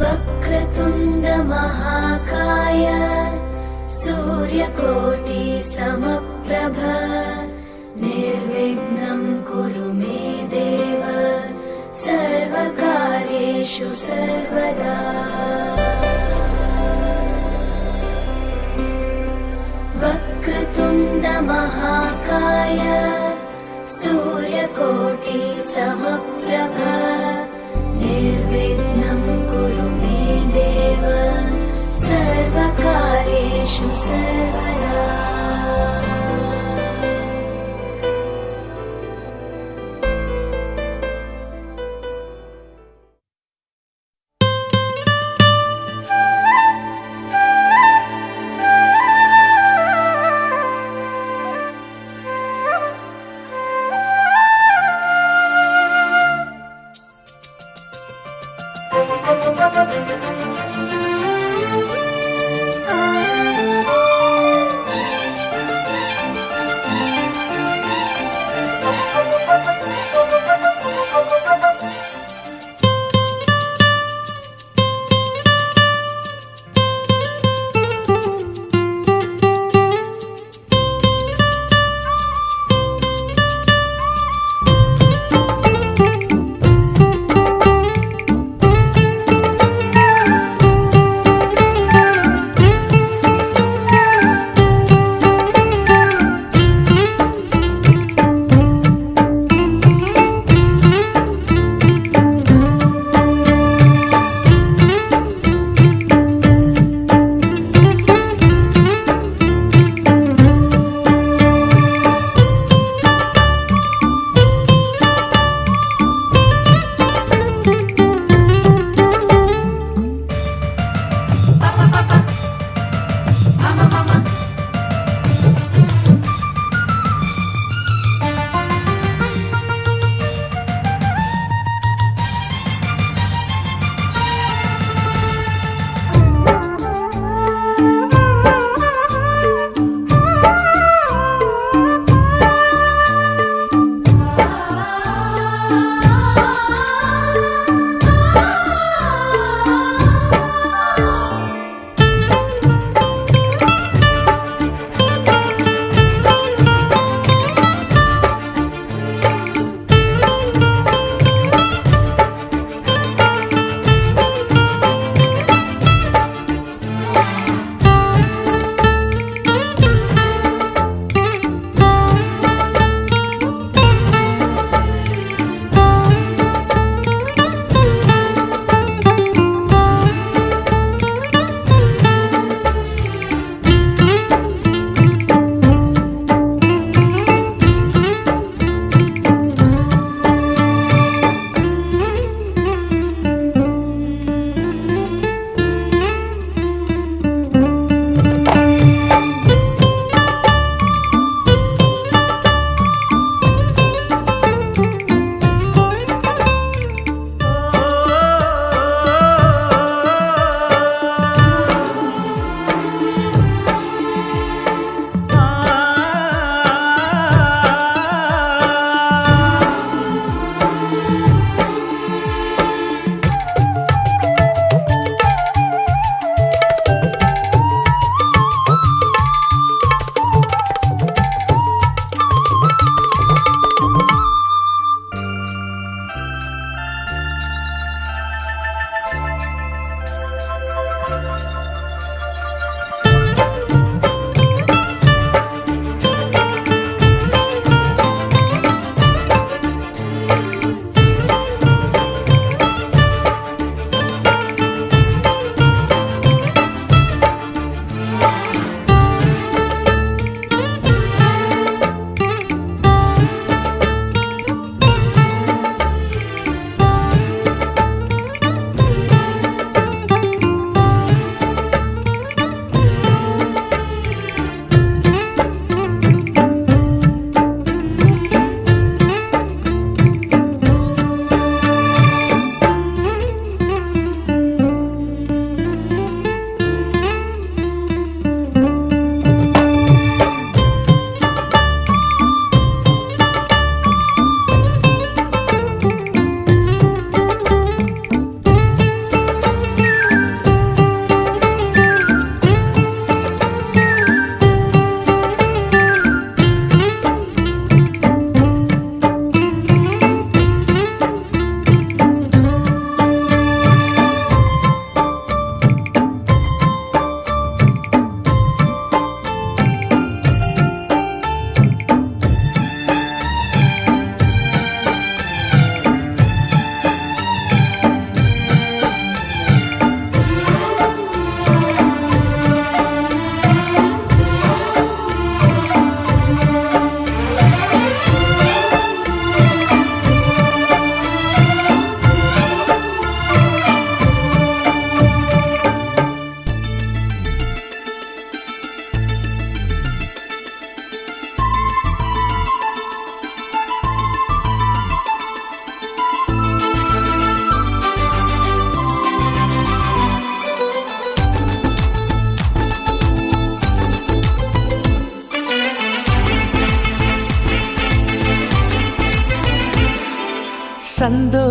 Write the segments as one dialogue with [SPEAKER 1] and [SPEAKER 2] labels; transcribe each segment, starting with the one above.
[SPEAKER 1] वक्रतुण्ड महाकाय सूर्यकोटि समप्रभ निर्विघ्नं कुरु मे देव सर्वकार्येषु सर्वदा। वक्रतुण्ड महाकाय सूर्यकोटि समप्रभ निर्विघ्नं कुरु मे देव सर्वकार्येषु सर्वदा।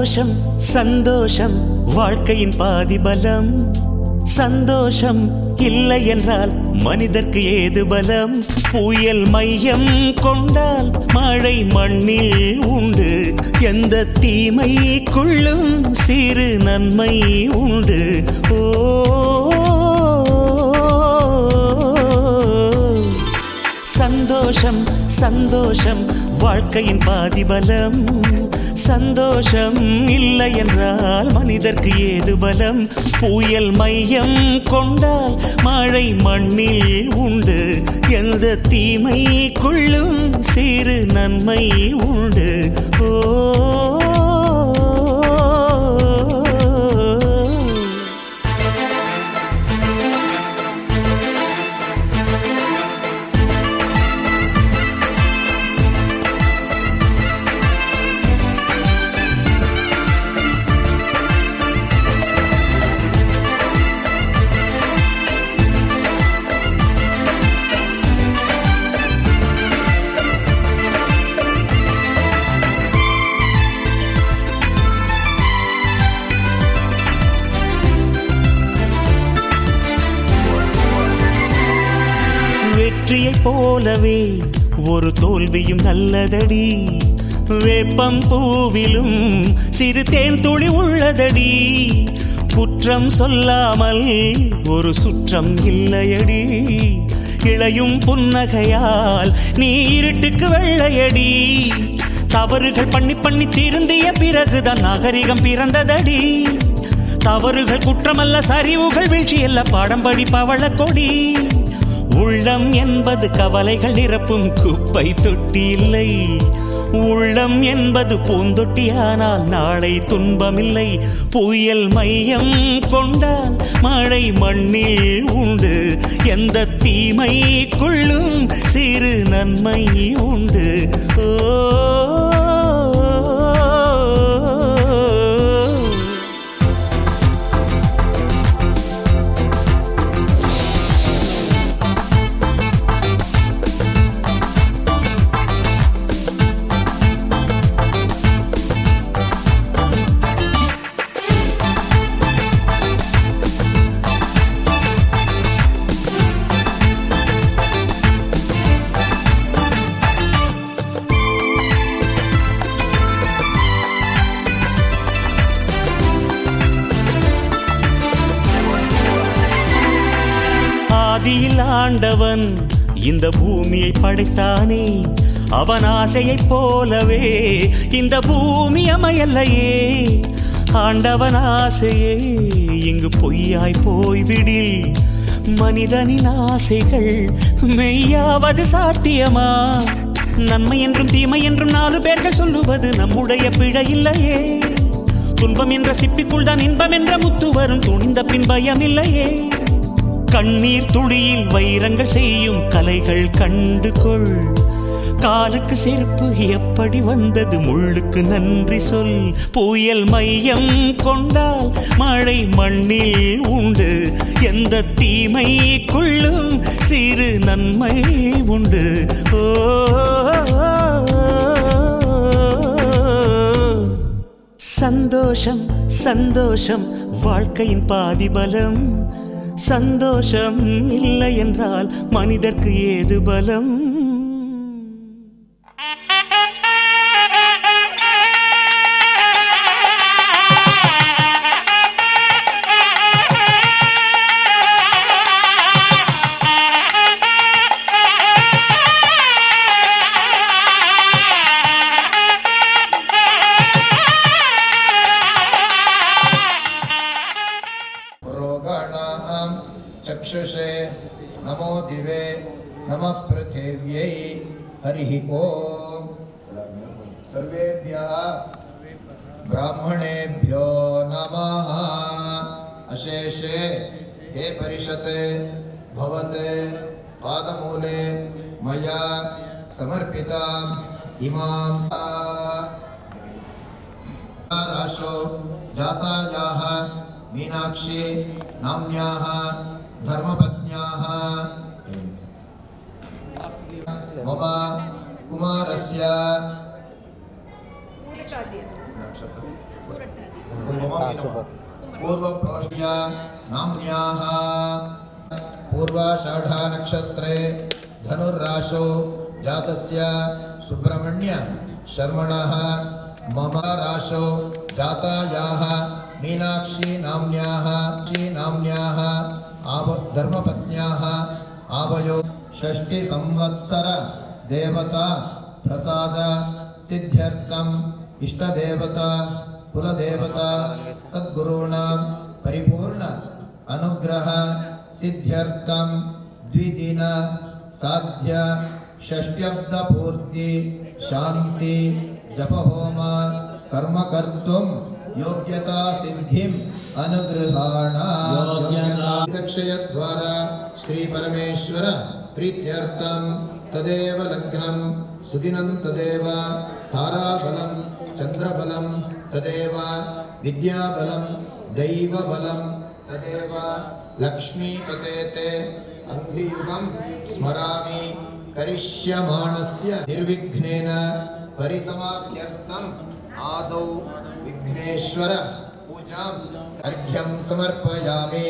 [SPEAKER 2] சந்தோஷம் சந்தோஷம் வாழ்க்கையின் பாதி பலம். சந்தோஷம் இல்லை என்றால் மனிதர்க்கு ஏது பலம்? புயல் மையம் கொண்டால் மழை மண்ணில் உண்டு. எந்த தீமைக்குள்ளும் சிறு நன்மை உண்டு. ஓ சந்தோஷம் சந்தோஷம் வாழ்க்கையின் பாதி பலம். சந்தோஷம் இல்லை என்றால் மனிதர்க்கு ஏது பலம்? புயல் மையம் கொண்டால் மழை மண்ணில் உண்டு. எந்த தீமைக்குள்ளும் சிறு நன்மை உண்டு. ஓ வெற்றியை போலவே ஒரு தோல்வியும் நல்லதடி. வேப்பம் பூவிலும் சிறு தேன் துளி உள்ளதடி. குற்றம் சொல்லாமல் ஒரு சுற்றம் இல்லையடி. இளையும் புன்னகையால் நீ இருட்டுக்கு வெள்ளையடி. தவறுகள் பண்ணி பண்ணி திருந்திய பிறகுதான் நாகரிகம் பிறந்ததடி. தவறுகள் குற்றமல்ல, சரிவுகள் வீழ்ச்சியல்ல, பாடம் படி பவள கொடி. உள்ளம் என்பது கவலைகள் நிரப்பும் குப்பை தொட்டி இல்லை. உள்ளம் என்பது பூந்தொட்டியானால் நாளை துன்பமில்லை. புயல் மையம் கொண்டால் மழை மண்ணில் உண்டு. எந்த தீமைக்குள்ளும் சிறு நன்மை உண்டு. ஓ ஆதியில் ஆண்டவன் இந்த பூமியை படைத்தானே. அவன் ஆசையைப் போலவே இந்த பூமி அமையல்லையே. ஆண்டவன் ஆசையே இங்கு பொய்யாய் போய்விடில். மனிதனின் ஆசைகள் மெய்யாவது சாத்தியமா? நன்மை என்றும் தீமை என்றும் 4 பேர்கள் சொல்லுவது நம்முடைய பிழை இல்லையே. துன்பம் என்ற சிப்பிக்குள் தான் இன்பம் என்ற முத்து வரும். துணிந்த பின் பயம் இல்லையே. கண்ணீர் துளியில் வைரங்கள் செய்யும் கலைகள் கண்டு கொள். காலுக்கு செருப்பு எப்படி வந்தது? முள்ளுக்கு நன்றி சொல். புயல் மையம் கொண்டால் மழை மண்ணில் உண்டு. எந்த தீமைக்குள்ளும் சிறு நன்மை உண்டு. ஓ சந்தோஷம் சந்தோஷம் வாழ்க்கையின் பாதி பலம். சந்தோஷம் இல்லை என்றால் மனிதர்க்கு ஏது பலம்?
[SPEAKER 3] चक्षुषे नमो दिवे नमः पृथिव्यै हरिः ओम। सर्वेभ्यः ब्राह्मणेभ्यो नमः। अशेषे हे परिषते भवते पादमूले मया समर्पिता इमां राशो जातायाः मीनाक्षी नाम्याः धर्मपत्न्याः मम कुमारस्य पूर्वप्रोष्य नाम्न्याः पूर्वाषाढा नक्षत्रे धनुर्राशौ जातस्य सुब्रह्मण्य शर्मणः मम राशौ जातायाः मीनाक्षी नाम्न्याः धर्मपत्न्याः आवयो षष्टि संवत्सर देवता प्रसाद सिद्ध्यर्थम् इष्टदेवता कुलदेवता सद्गुरूणां परिपूर्ण अनुग्रह सिद्ध्यर्थम् द्विदिन साध्य षष्ट्यब्द पूर्ति शांति जपहोम कर्म कर्तुं योग्यता सिद्धिं अनुगृहाणा दक्षयद्वारा श्री परमेश्वर प्रीत्यर्थं तदेव लग्नं सुदिनं तदेव ताराबलं चंद्रबलं तदेव विद्याबलं दैवबलं तदेव लक्ष्मीपतेते अंघ्रियुगं स्मरामि करिष्यमाणस्य निर्विघ्नेन परिसमाप्त्यर्थम् आदौ विघ्नेश्वर पूजां अर्घ्यं समर्पयामि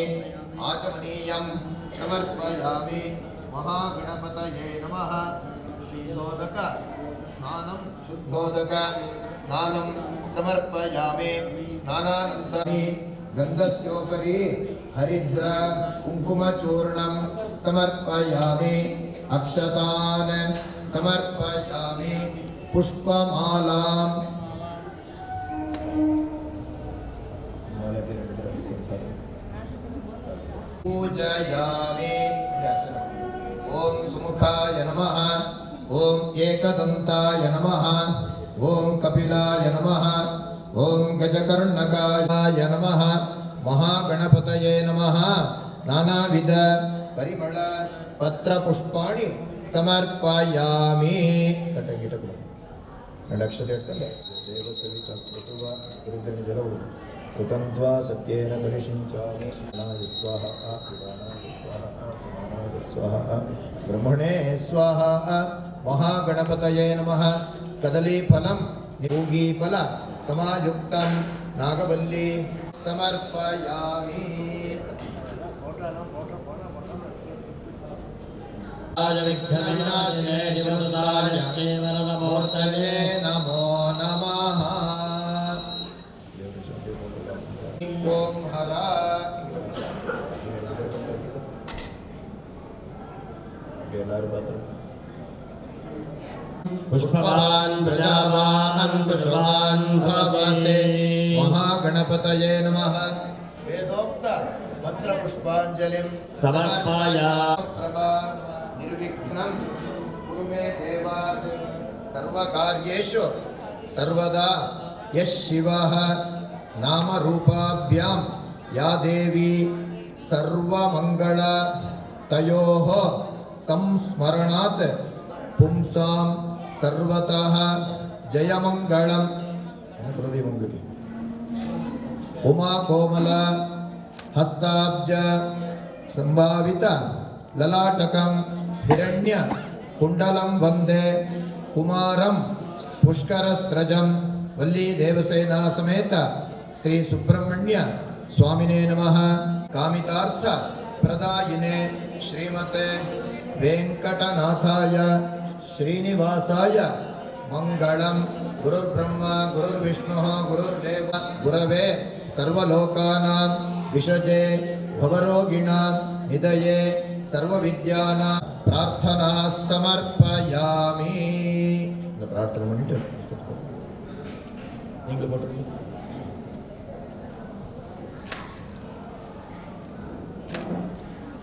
[SPEAKER 3] आचमनीयं समर्पयामि महागणपतये नमः शुद्धोदक स्नानं समर्पयामि स्नानानन्तरं गन्धस्योपरि हरिद्र कुङ्कुमचूर्णं समर्पयामि अक्षतान् समर्पयामि पुष्पमालां पूजयामि। ओम सुमुखाय नमः, ओम एकदन्ताय नमः, ओम कपिलाय नमः, ओम गजकर्णकाय नमः, महागणपतये नमः। नानाविध परिमळ पत्र पुष्पाणि समर्पयामि। कृतं त्वा सत्येन परिषिञ्चामि। स्वाहा स्वाहा ब्रह्मणे स्वाहा। महागणपतये नमः। कदलीफलं पूगीफल समायुक्तं नागवल्ली समर्पयामि। विघ्नविनाशिने शिवसुताय केवलमूर्तये नमो नमः। ओम हरा पुष्पवान् प्रजावान् पशुवान् भवते। महागणपतये नमः। वेदोक्त मंत्र पुष्पांजलिं समर्पयामि। निर्विघ्नं कुरु मे देव सर्वकार्येषु सर्वदा। यः शिवः नाम रूपाभ्यां या देवी सर्वमंगल तयोः संस्मरणात् पुंसां सर्वतः जयमंगलम्। उमा कोमल हस्ताब्ज संभावित ललाटकं हिरण्य कुंडलं वंदे कुमारं पुष्करस्रजं। वल्ली देवसेना समेत श्री सुब्रह्मण्य स्वामिने नमः। कामितार्थ प्रदायिने श्रीमते वेंकटनाथाय श्रीनिवासाय मंगलम। गुरुर्ब्रह्मा गुरुर्विष्णुः गुरुर्देव गुरवे सर्वलोकानां विषजे भवरोगिणां निधये सर्वविद्यानां प्रार्थना समर्पयामि। प्रार्थना பண்ணிட்டு நீங்க போடுங்க।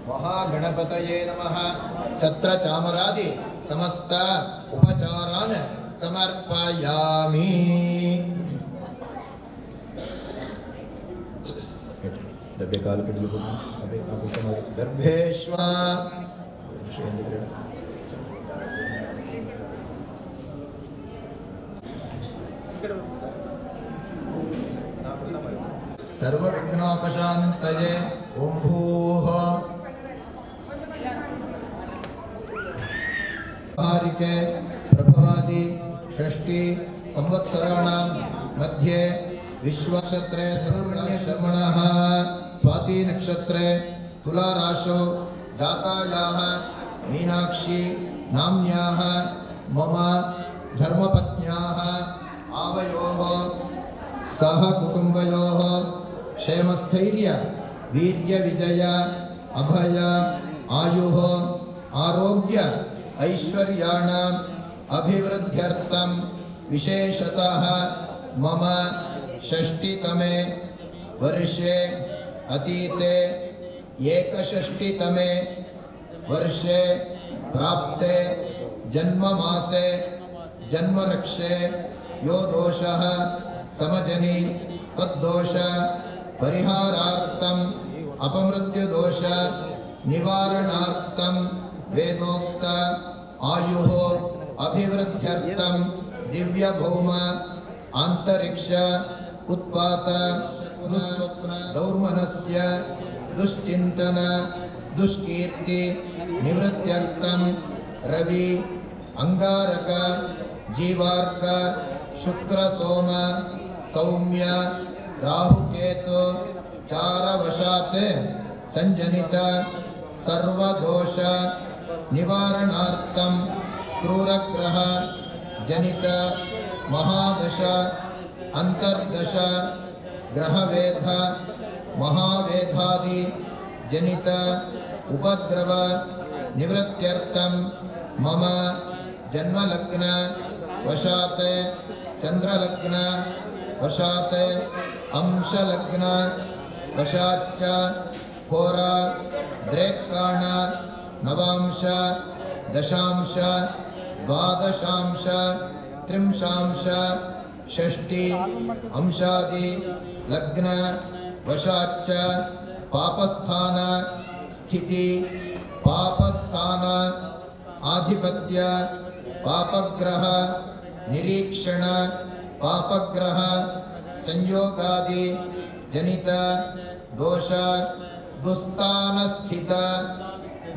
[SPEAKER 3] महागणपतये नमः। छत्र चामरादि समस्त उपचारान् समर्पयामि। डब्बे काल पे दिलो अबे आप समाज गर्भेश्वर सर्व विघ्नोपशान्तये। ओम भूः प्रभवादि षष्टि संवत्सराणां मध्ये विश्वक्षत्रे धनुर्ण्यशर्मणः स्वाति नक्षत्रे तुला राशौ जातायाः मीनाक्षी नाम्याः मम धर्मपत्न्याः आवयोः सह कुटुम्बयोः क्षेमस्थैर्य वीर्य विजय अभय आयुः आरोग्य ऐश्वर्याणाम् अभिवृद्ध्यर्थं विशेषतः मम षष्टितमे वर्षे अतीते एकषष्टितमे वर्षे प्राप्ते जन्ममासे जन्मरक्षे यो दोषः समजनि तद्दोष परिहारार्थम् अपमृत्युदोष निवारणार्थं वेदोक्त आयुः अभिवृद्ध्यर्थं दिव्यभौम आन्तरिक्ष उत्पात दुःस्वप्न दौर्मनस्य दुश्चिन्तन दुष्कीर्ति निवृत्त्यर्थं रवि अंगारक जीवार्क शुक्र सोम सौम्य राहुकेतु चारवशात् संजनित सर्वदोष निवारणार्थं क्रूरग्रह जनित महादश अंतर्दश ग्रहवेध महावेधादि जनित उपद्रव निवृत्त्यर्थं मम जन्मलग्न वशात् चंद्रलग्न वशात् अंशलग्न वशाच्च होरा द्रेक्काण नवांश दशांश द्वादशांश त्रिंशांश षष्टि अंशादि लग्न वशाच्च पापस्थान स्थिति पापस्थान आधिपत्य पापग्रह निरीक्षण पापग्रह संयोगादि जनित दोष दुस्तान स्थित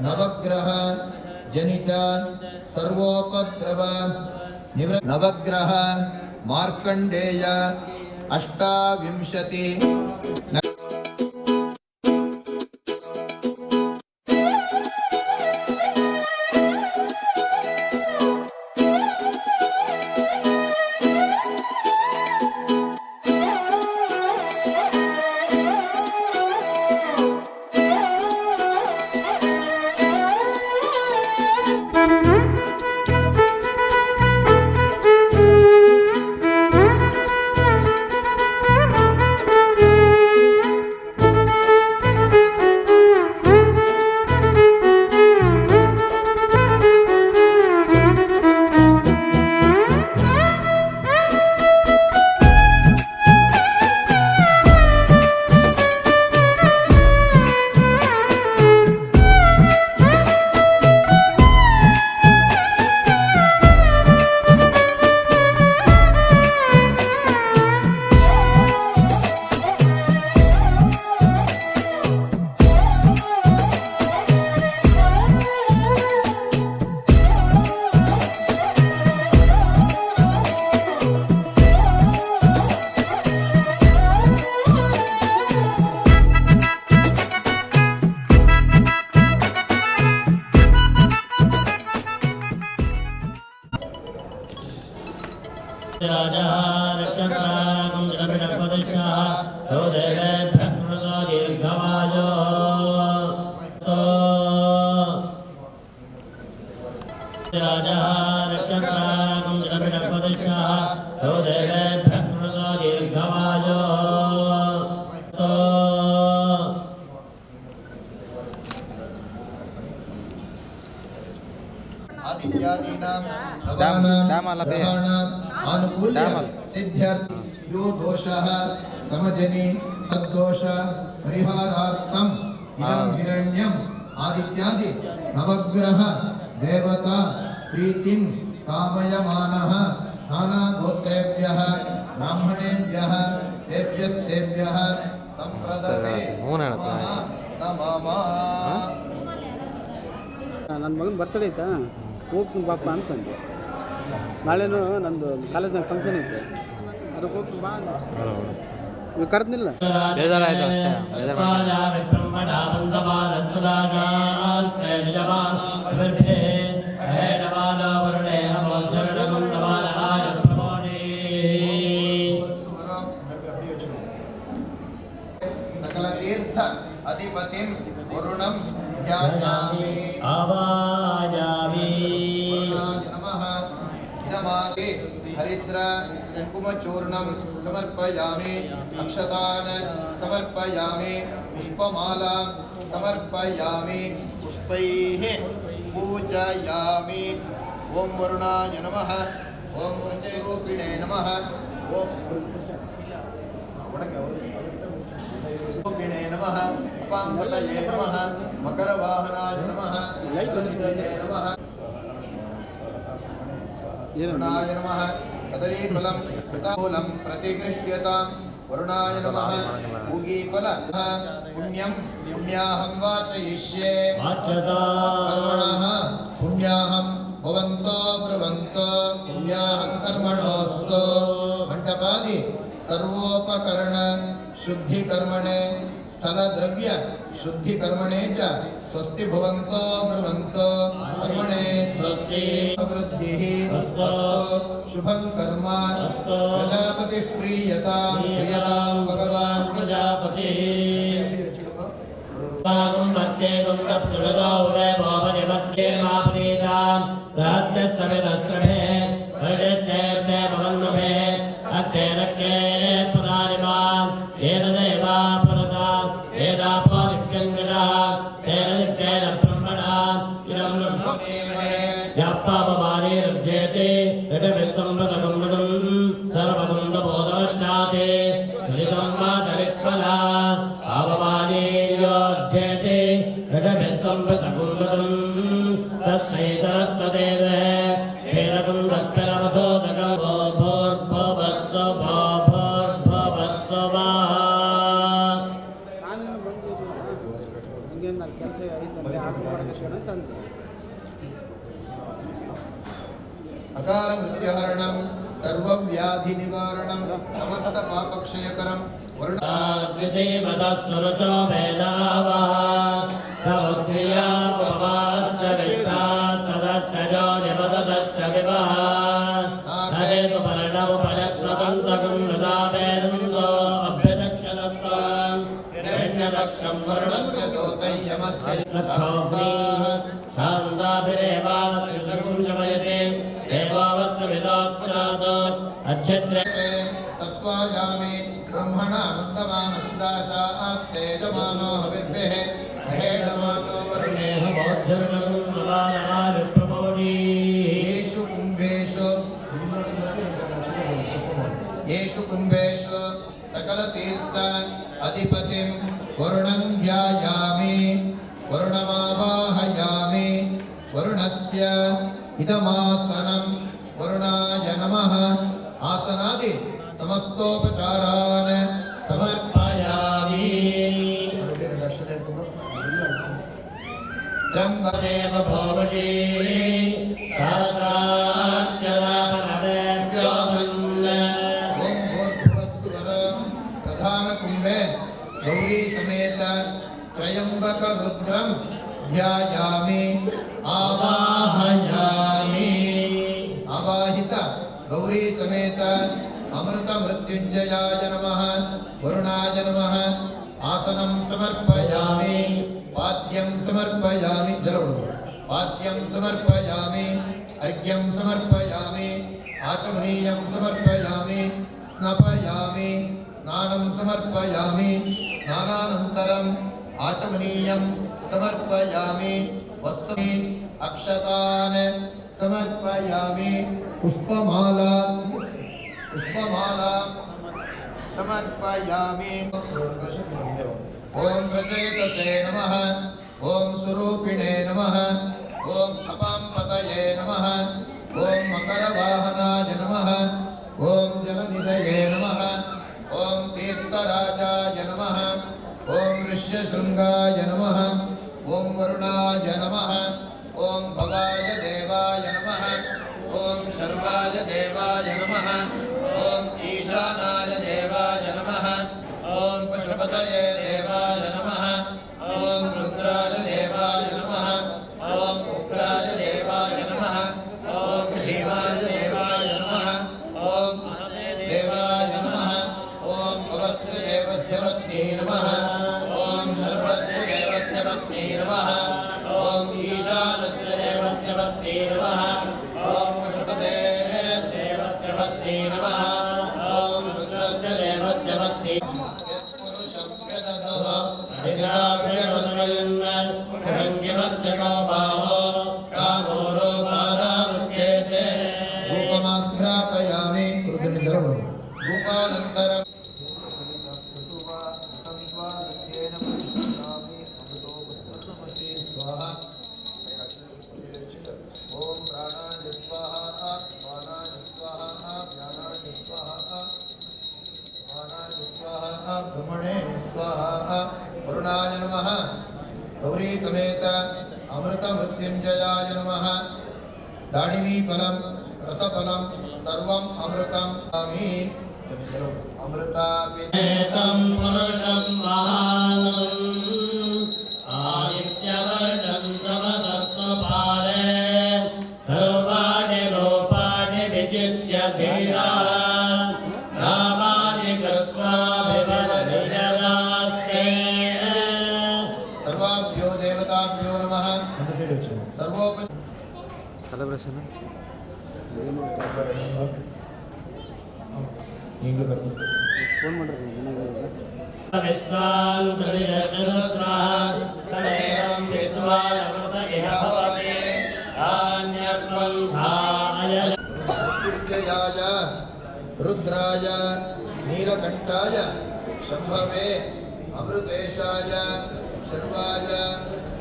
[SPEAKER 3] नवग्रह जनित सर्वोपद्रव निवृत्त नवग्रह मार्कंडेय अष्टाविंशति आनुकूल्य सिद्ध्यर्थ यो दोषः समजनि तद्दोष परिहारार्थम् इदं हिरण्यम् आदित्यादि नवग्रह देवता प्रीतिं कामयमानः नाना गोत्रेभ्यः ब्राह्मणेभ्यः तेभ्यस्तेभ्यः संप्रदते नमः।
[SPEAKER 4] ನನ್ನ ಮಗನ ಬರ್ತಡೇ ಐತಾ ಹೋಗ್ತೀನಿ ಪಾಪ ಅಂತಂದೆ. ನಾಳೆನೂ ನಂದು ಕಾಲೇಜ್ನಾಗ ಫಂಕ್ಷನ್ ಐತೆ, ಅದಕ್ಕೆ ಹೋಗಿ ಬಾ ನೀವು ಕರೆದ್ನಿಲ್ಲ
[SPEAKER 3] सकल तीर्थ अधिपतिं वरुणं ध्यायामि
[SPEAKER 5] आवायामि
[SPEAKER 3] वरुणाय नमः इदमासि हरिद्र कुङ्कुमचूर्णं समर्पयामि अक्षतान् समर्पयामि पुष्पमालां समर्पयामि पुष्पैः पूजयामि ॐ वरुणाय नमः ॐ स्वरूपिणे नमः ॐ रूपिणे नमः उपांगतये नमः मकरवाहनाय नमः जलनिधये नमः वरुणाय नमः कदलीफलं कृतामूलं प्रतिगृह्यतां वरुणाय नमः पूगीफल पुण्यं पुण्याहं वाचयिष्ये कर्मणः पुण्याहं भवन्तो ब्रुवन्तो पुण्याहं कर्मणोऽस्तु मण्डपादि सर्वोपकरण शुद्धिकर्मणे स्थलद्रव्य शुद्धिकर्मणे च स्वस्ति भवन्तो ब्रुवन्तो कर्मणे स्वस्ति समृद्धिः अस्तु शुभं कर्म प्रजापतिः प्रीयतां भगवान् प्रजापतिः मध्ये गुंडप्सुषदो वे भवनि मध्ये मापनीतां राज्यसमितस्त्रभे वर्षस्तेर्ते भवन्नभे अत्ते रक्षे पुराणिमां एतदेवा पुरता एदापो दिव्यङ्गजा एतदिव्येन ब्रह्मणा इदं ब्रह्ममेमहे याप्पापमाने रज्येते रजमित्तं मृतगमृतं सर्वगुन्दबोधवर्षाते सलितं मातरिष्मला आवमाने योज्येते रजमित्तं मृतगुमृतं तत्सैतरस्वदेव क्षेरकं सत्परमथोदकं भोर्भोर्भवत्सो भोर्भवत्सो वा
[SPEAKER 4] ನಾನು ಬಂದು ಹಂಗೇನು ನಾನು ಕೆಲಸ ಐತಂತೆ ಆರ್ಡರ್ ಮಾಡಬೇಕು ಅಂತ ಅಂತೆ
[SPEAKER 3] अकाल मृत्युहरणं सर्वव्याधि निवारणं समस्त पापक्षयकरं
[SPEAKER 5] वर्णाद्विषेमतस्वरचो वेदावः सवक्रियापवास्य विष्टास्तदष्टजो निवसदष्टविवः नरे सुपर्णमुपयत्नतन्तकं मृदावेदन्तो अभ्यदक्षदत्त्वं हिरण्यरक्षं वर्णस्य दोतयमस्य लक्षोऽग्निः शान्ताभिरेवास्य शकुं शमयते देवावस्य विदोत्पुरात् अच्छिद्रे
[SPEAKER 3] तत्त्वायामि ब्रह्मणा मुक्तमानस्दाशा आस्ते जमानो हविर्भिः हेडमानो वरुणेह येषु कुम्भेषु सकलतीर्थ अधिपतिं वरुणं ध्यायामि वरुणमावाहयामि वरुणस्य इदमासनं वरुणाय नमः आसनादि समस्तोपचारान् समर्पयामि त्र्यम्बकेव भौमशी प्रधानकुम्भे गौरी समेत त्रयंबक रुद्रं ध्यायामि आवाहयामि आवाहित गौरी समेत अमृत मृत्युंजयाय नमः वरुणाय नमः आसनं समर्पयामि पाद्यं समर्पयामि पाद्यं समर्पयामि अर्घ्यं समर्पयामि आचमनीयं समर्पयामि स्नपयामि स्नानं समर्पयामि स्नानानन्तरं आचमनीयं समर्पयामि वस्तुनि अक्षतान् समर्पयामि पुष्पमाला समर्पयामि ओम प्रचेतसे नमः ओम स्वरूपिणे नमः ओम अपांपतये नमः ओम मकरवाहनाय नमः ओम जलनिधये नमः ओम तीर्थराजाय नमः ओम ऋष्यशृंगाय नमः ओम वरुणाय नमः ओम भवाय देवाय नमः ओम शर्वाय देवाय नमः ओम ईशानाय देवाय नमः ॐ पशुपतये देवाय नमः ॐ रुद्राय देवाय नमः ॐ उग्राय देवाय नमः ॐ भीमाय देवाय नमः ॐ देवाय नमः ॐ भवस्य देवस्य पत्नी नमः ॐ सर्वस्य देवस्य पत्नी नमः ॐ ईशानस्य देवस्य पत्नी नमः ॐ पशुपते देवस्य पत्नी नमः ॐ रुद्रस्य देवस्य पत्नी यत्पुरुषं यदधः यदिराभ्यवद्वयन् भृङ्गिमस्य को बाहो कामो रोपादामुच्येते धूपमाघ्रापयामि कृतनिजलं धूपानन्तरं ओम प्राणाय स्वाहा प्राणाय स्वाहा ज्ञानाय स्वाहा स्वानाय स्वाहा ब्रह्मणे स्वाहा वरुणाय नमः गौरी समेत अमृत मृत्युंजयाय नमः दाडिमी फलं रसफलं सर्वं अमृतं आमि अमृतापिनेतं
[SPEAKER 5] पुरुषं महानम् आदित्यवर्णं तमसस्वपारे सर्वाणि रूपाणि विचित्य धीराः नामानि कृत्वा विवदनास्ते
[SPEAKER 3] सर्वाभ्यो देवताभ्यो नमः सर्वोप
[SPEAKER 4] ஃபோன் பண்ணுறது என்ன
[SPEAKER 5] विद्वान् प्रतिशतसहस्रः तदेवं विद्वान् अमृत इह भवति अन्यत्वन्धाय
[SPEAKER 3] मृत्युंजयाय रुद्राय नीलकण्ठाय शम्भवे अमृतेशाय शर्वाय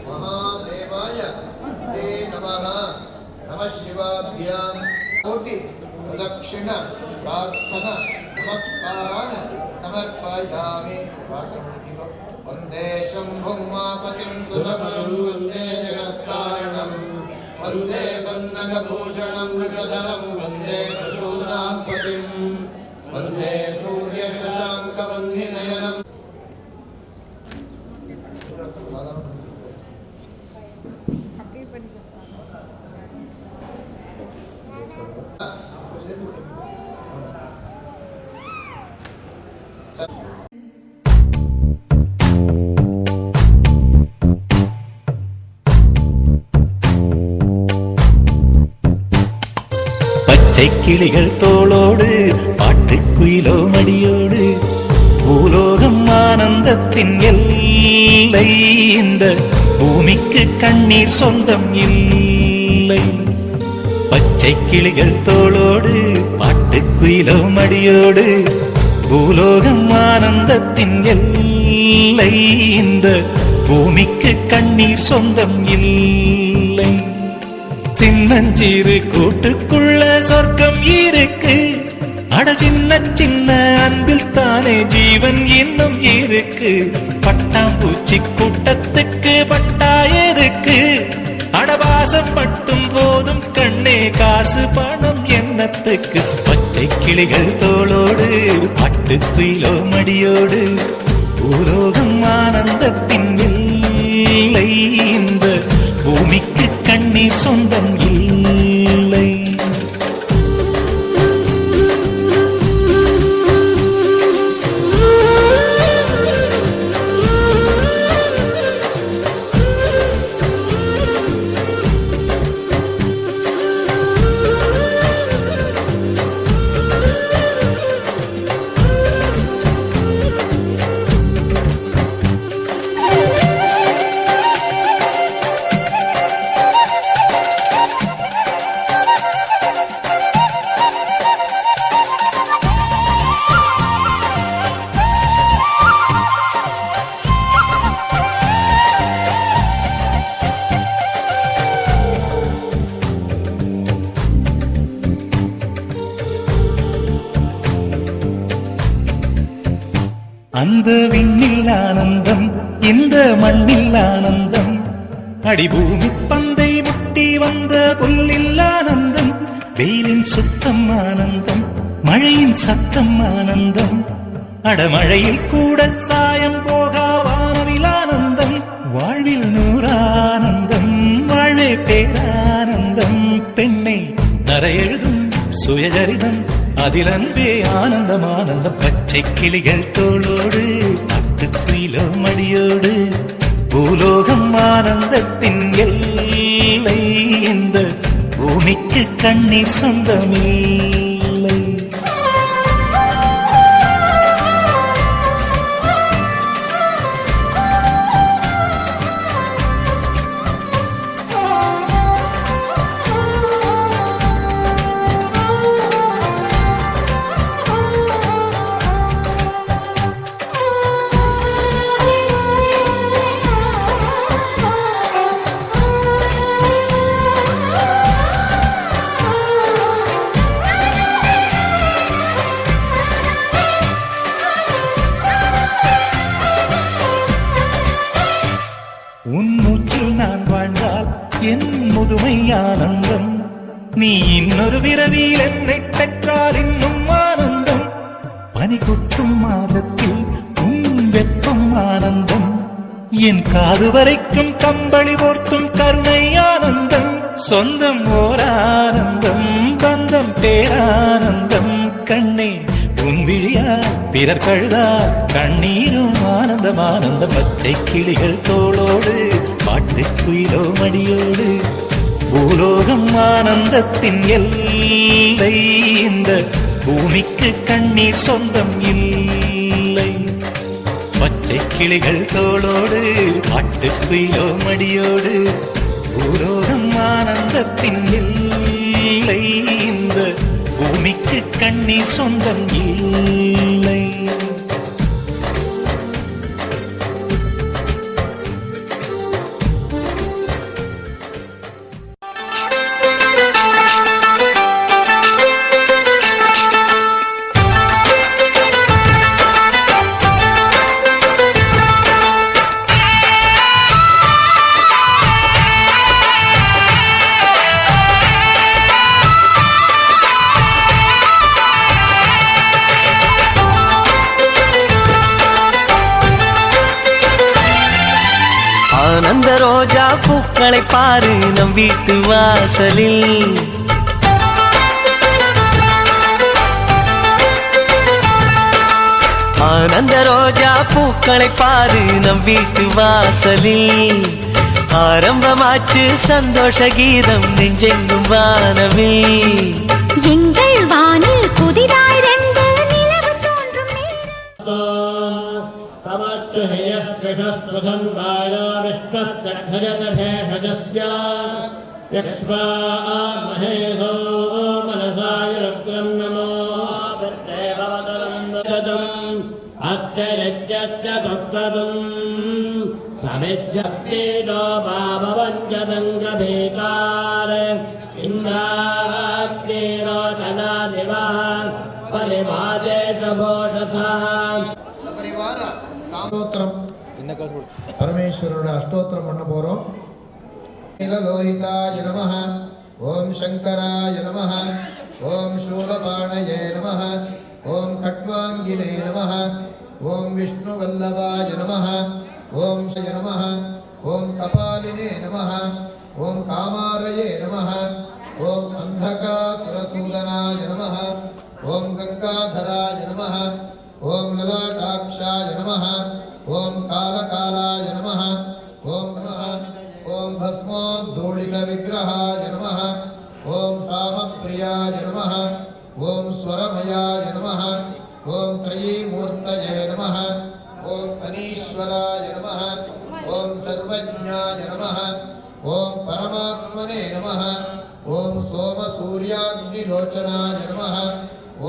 [SPEAKER 3] महादेवाय ते नमः नमः शिवाभ्यां कोटि प्रदक्षिण प्रार्थना नमस्कारान् समर्पयामि वन्दे शम्भुं मापतिं सुरवरं वन्दे जगत्कारणं वन्दे पन्नगभूषणं मृगधरं वन्दे पशूनां पतिं वन्दे सूर्यशशाङ्कवह्निनयनं
[SPEAKER 2] பச்சை கிளிகள் தோளோடு பாட்டுக்குயிலோ மடியோடு பூலோகம் ஆனந்தத்தின் எல்லை இந்த பூமிக்கு கண்ணீர் சொந்தம் இல்லை பச்சை கிளிகள் தோளோடு பாட்டுக்குயிலோ மடியோடு பூலோகம் ஆனந்தத்தின் எல்லை இந்த பூமிக்கு கண்ணீர் சொந்தம் இல்லை சின்னஞ்சிறு கூட்டுக்குள்ள சொர்க்கம் இருக்கு அட சின்ன சின்ன அன்பில் தானே ஜீவன் இன்னும் இருக்கு பட்டாம்பூச்சி கூட்டத்துக்கு பட்டா எதுக்கு அடவாசம் மட்டும் போதும் கண்ணே காசு பணம் எண்ணத்துக்கு பச்சை கிளிகள் தோளோடு பட்டுக்குயிலோ மடியோடு பூலோகம் ஆனந்தத்தின் இல்லை இந்த பூமிக்கு கண்ணீர் சொந்தம் இல்லை அந்த விண்ணில் ஆனந்தம் இந்த மண்ணில் ஆனந்தம் அடிபூமி பந்தை முட்டி வந்த புல்லில் ஆனந்தம் வெயிலின் சுத்தம் ஆனந்தம் மழையின் சத்தம் ஆனந்தம், அடமழையில் கூட சாயம் போகா வானவில் ஆனந்தம். வாழ்வில் நூறானந்தம், வாழ்வே பேரானந்தம். பெண்ணை நரையெழுதும் சுயஜரிதம், அதில் அன்பே ஆனந்தம் ஆனந்தம். பச்சை கிளிகள் தோளோடு, பட்டுக்குயிலோ மடியோடு, பூலோகம் ஆனந்தத்தின் எல்லை. இந்த பூமிக்கு கண்ணீர் சொந்தமில்லை. உன் மூச்சில் நான் வாழ்ந்தால் என் முதுமை ஆனந்தம். நீ இன்னொரு விரவியில் என்னை பெற்றால் இன்னும் ஆனந்தம். பனி கொட்டும் மாதத்தில் உன் வெப்பம் ஆனந்தம். என் காது வரைக்கும் கம்பளி போர்த்தும் கருணை ஆனந்தம். சொந்தம் ஓர் ஆனந்தம், பந்தம் பேரானந்தம். கண்ணே உன் விழியா பிறர் கழுதா கண்ணீரும் ஆனந்தம் ஆனந்த. பச்சை கிளிகள் தோளோடு, பாட்டுக்குயிலோ மடியோடு, பூலோகம் ஆனந்தத்தின் எல்லை. இந்த பூமிக்கு கண்ணீர் சொந்தம் இல்லை. பச்சை கிளிகள் தோளோடு, பாட்டுக்குயிலோ மடியோடு, பூலோகம் ஆனந்தத்தின் எல்லை. இந்த பூமிக்கு கண்ணீர் சொந்தம் இல்லை.
[SPEAKER 6] ஆனந்த ரோஜா பூக்களை பாரு நம் வீட்டு வாசலில். ஆனந்த ரோஜா பூக்களை பாரு நம் வீட்டு வாசலில். ஆரம்பமாச்சு சந்தோஷ கீதம் நெஞ்செங்கும் வானவில்.
[SPEAKER 7] எங்கள் வானில் புதிதாய் ரெண்டு நிலவு தோன்றும் நேரம்.
[SPEAKER 5] तमस्तु हेयस्यशस्वधन्वायो विष्णस्तक्षजनभेषजस्य यक्ष्मामहेशो मनसाय रुद्रं नमो विद्देववतरन्दम् अस्य यज्ञस्य तत्त्वम् समिज्जक्तिनो भाववञ्चतङ्ग्रभीतार इन्द्राग्निरोचनादिवा परिभादेशभोषथा
[SPEAKER 3] சபரிவார சாமோத்திரம் பரமேஸ்வரோட அஷ்டோத்திரம் பண்ண போறோம். நீலலோகிதாய நமஹ, ஓம் சங்கராய நமஹ, ஓம் சூலபாணயே நமஹ, ஓம் கட்வாங்கினே நமஹ, ஓம் விஷ்ணுவல்லபாய நமஹ, ஓம் சய நமஹ, ஓம் கபாலினே நமஹ, ஓம் காமாரயே நமஹ, ஓம் அந்தகாசுரசூதனாய நமஹ, ஓம் கங்காதராய நமஹ, ஓம் லலாட்டாட்சாய நமஹ, ஓம் காலகாலாய நமஹ, ஓம் நமஹ, ஓம் பஸ்மோத்தூளித விக்கிரகாய நமஹ, ஓம் சாமப்ரியாய நமஹ, ஓம் ஸ்வரமயாய நமஹ, ஓம் த்ரயீமூர்த்தயே நமஹ, ஓம் அனீஸ்வராய நமஹ, ஓம் சர்வஜ்ஞாய நமஹ, ஓம் பரமாத்மனே நமஹ, ஓம் சோமசூர்யாக்னிலோச்சனாய நமஹ,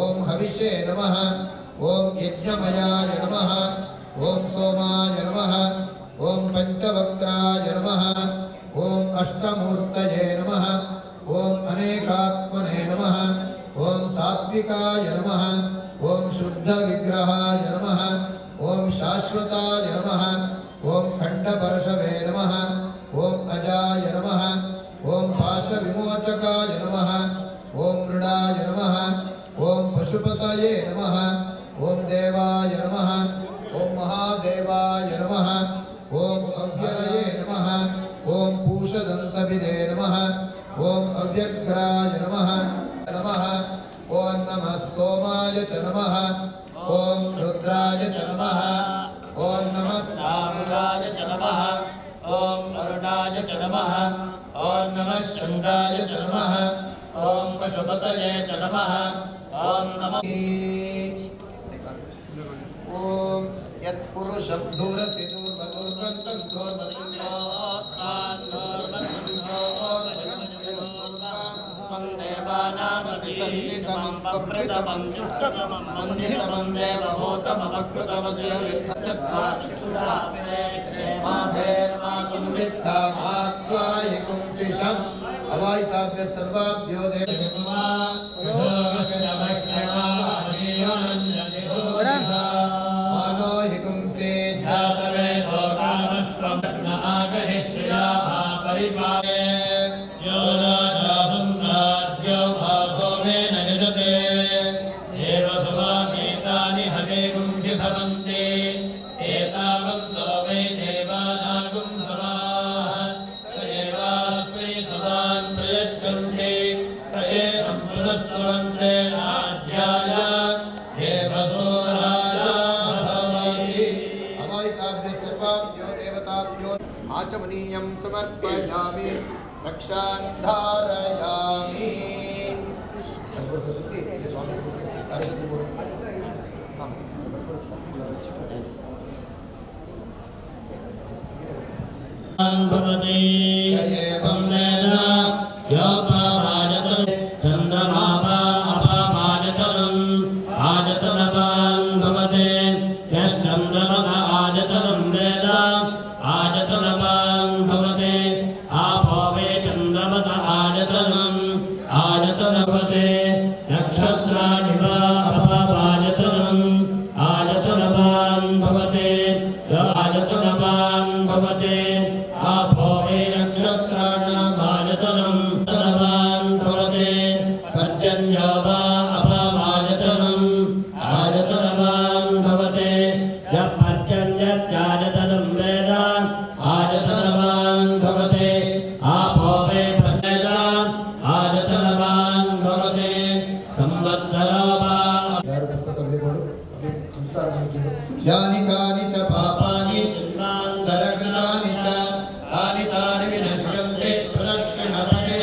[SPEAKER 3] ஓம் ஹவிஷே நமஹ, ஓம் யஜ்ஞமயாய நமஹ, ஓம் சோமாய நமஹ, ஓம் பஞ்சவக்த்ராய நமஹ, ஓம் அஷ்டமூர்த்தயே நமஹ, ஓம் அநேகாத்மனே நமஹ, ஓம் சாத்விகாய நமஹ, ஓம் சுத்த விக்கிரகாய நமஹ, ஓம் சாஸ்வதாய நமஹ, ஓம் கண்டபரஷவே நமஹ, ஓம் அஜாய நமஹ, ஓம் பாஷ விமோச்சகாய நமஹ, ஓம் மிருடாய நமஹ, ஓம் பசுபத देवाय नमः ओम देवाय नमः ओम महादेवाय नमः ओम अव्यये नमः ओम पूषदन्तविदे नमः ओम अव्यग्राय नमः नमः ओम नमः सोमाय च नमः ओम रुद्राय च नमः ओम नमः साम्राय च नमः ओम अरुणाय च नमः ओम नमः शंगाय च नमः ओम पशुपतये च नमः ओम नमः ओम यत्पुरुषं दूरसि दूर्भगोत्पन्तं देवानामसि सन्निधमं पप्रतमं जुष्टतमं वन्दितमं देवभूतममकृतमस्य विद्धस्यत्वा चक्षुषा संविद्धा मात्वाहिकुंसिषम् अवायिताभ्यः सर्वाभ्यो मानो हिकुंसे जातवेदो कामस्वप्न आगहिष्याः परिपाले यो राजा सम्राज्यो भासो मे न यजते देवस्वामेतानि हवेगुंसि भवन्ति एतावन्तो वै देवानागुं समाः तयेवास्मै समान् प्रयच्छन्ति प्रयेनं पुनस्सुवन्ते राज्याय देवसो राजा भवति अवायिताभ्यः सर्वाभ्यो देवताभ्यो आचमनीयं समर्पयामि रक्षान् धारयामि सुत्ति स्वामी सरस्वती
[SPEAKER 5] भवति एवं वेद योपमायतन चन्द्रमापा अपमायतनम् आयतनवान् भवति यश्चन्द्रमस आयतनं वेद आयतनवान् भवति आपो वे चन्द्रमस आयतनम् आयतनवते नक्षत्राणि वा अपमायतनम् आयतनवान् भवति आयतनवान् भवति आपो वे नक्षत्राणामायतनम् तनवान् भवति पर्जन्यो वा अपमायतनम् आयतनवान् भवति यः पर्जन्यश्चायतनं वेद आयतनवान् भवति आपो वे वेद आयतनवान् भवति संवत्सरो वा
[SPEAKER 3] यानि कानि च पापानि तरकृतानि च तानि तानि विनश्यन्ति प्रदक्षिणपदे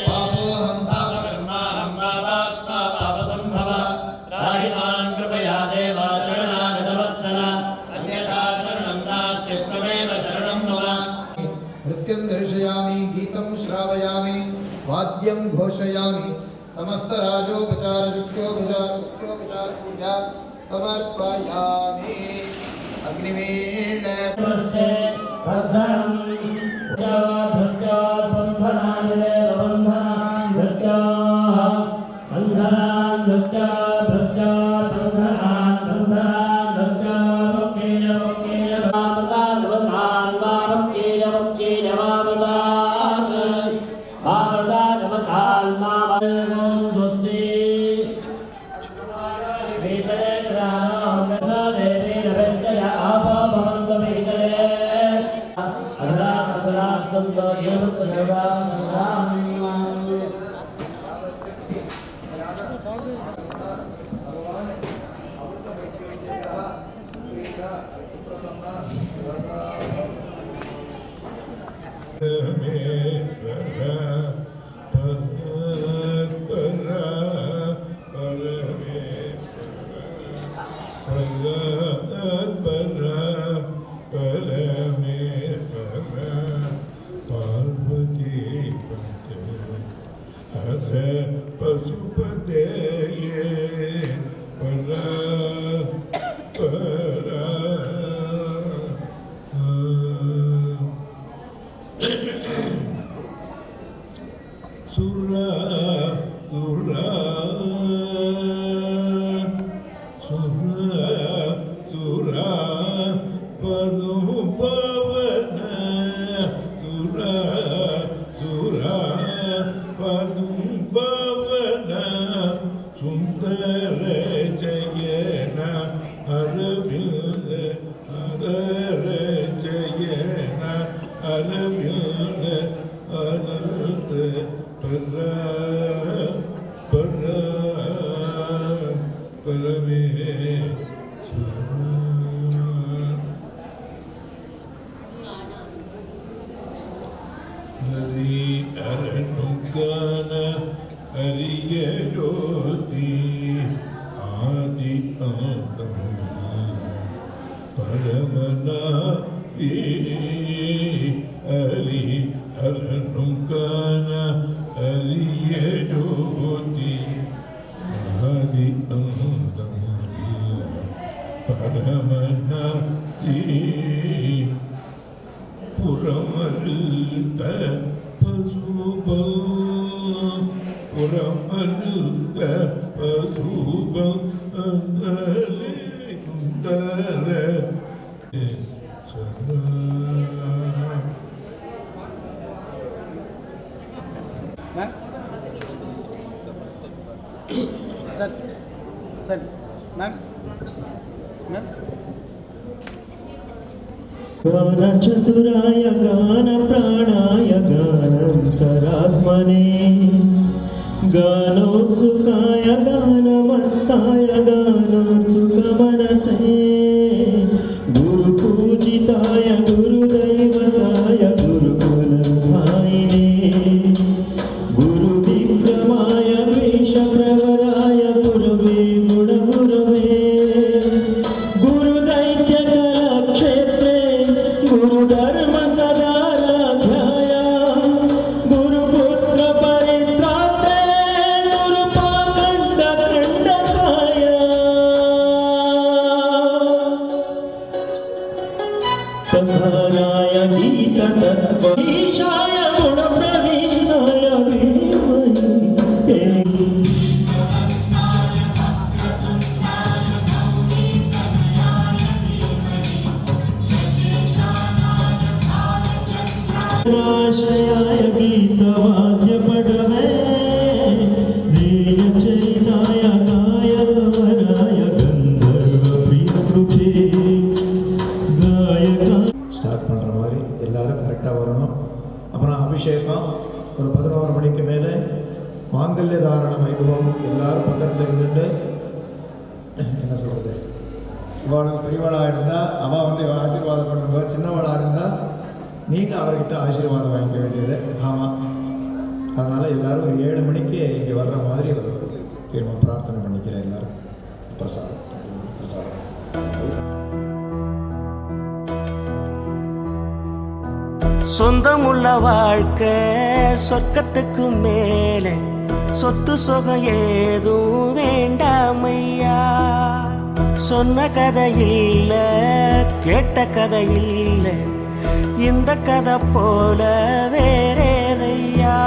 [SPEAKER 3] पापोऽहं पापकर्माहं पापात्मा पापसम्भवः त्राहि मां कृपया देव शरणागतवत्सल अन्यथा शरणं नास्ति त्वमेव शरणं मम नृत्यं दर्शयामि गीतं श्रावयामि वाद्यं घोषयामि समस्तराजोपचारयुक्तोपचार पूजा समर्पयामि अग्निवीण
[SPEAKER 8] सुंदर அரவிந்த அனந்த பரமேஸ்வரா. ஹரி அரணும் காண அரிய ஜோதி ஆதி ஆந்தம் பரமநாதி. ஹரி அரணும் காண அரிய ஜோதி ஆதி ஆந்தம் பரமநாதி. புறமறுத்த பசுபம் புறமறுத்த பசுபம் அந்தலே குந்தர சதா.
[SPEAKER 4] Ma'am sir sir ma'am ma'am
[SPEAKER 9] गानचतुराय गानप्राणाय गानन्तरात्मने गानोत्सुकाय गानमत्ताय गानोत्सुकमनसे गुरुपूजिताय गुरुदैवताय गुरुकुलस्थायिने गुरुविक्रमाय वृषप्रवराय गुरवे गुणगुरवे गुरुदैत्यकलक्षेत्रे गुरुधर्म सदाराध्याय गुरुपुत्र परित्रात्रे गुरुपाखण्डखण्डकाय प्रसाराय गीततत्त्वईशाय गुणप्रविष्टाय धीमहि. आश्रयाय गीतवाद्यपटवे ध्येयचरिताय गायकवराय गन्धर्वप्रियकृते गायका.
[SPEAKER 3] ஸ்டார்ட் பண்ணுற மாதிரி எல்லாரும் கரெக்டாக வரணும். அப்புறம் அபிஷேகம் ஒரு 11 மணிக்கு மேலே மாங்கல்ய தாரண வைபவம். எல்லாரும் பக்கத்தில் இருந்துட்டு என்ன சொல்கிறது, இவாளுக்கு பெரியவாளாக இருந்தால் அவள் வந்து ஆசீர்வாதம் பண்ணுங்க, சின்னவாளாக இருந்தால் நீங்கள் அவர்கிட்ட ஆசீர்வாதம் வாங்கிக்க வேண்டியது. ஆமாம், அதனால் எல்லோரும் ஒரு 7 மணிக்கு இங்கே வர்ற மாதிரி ஒரு தீர்மானம் பிரார்த்தனை பண்ணிக்கிறேன். எல்லோரும் பிரசாதம் பிரசாதம்.
[SPEAKER 6] சொந்தமுள்ள வாழ்க்கை சொர்க்கத்துக்கு மேலே சொத்து சொகம் ஏதும் வேண்டாமையா. சொன்ன கதை இல்ல கேட்ட கதை இல்ல இந்த கதை போல வேறேதையா.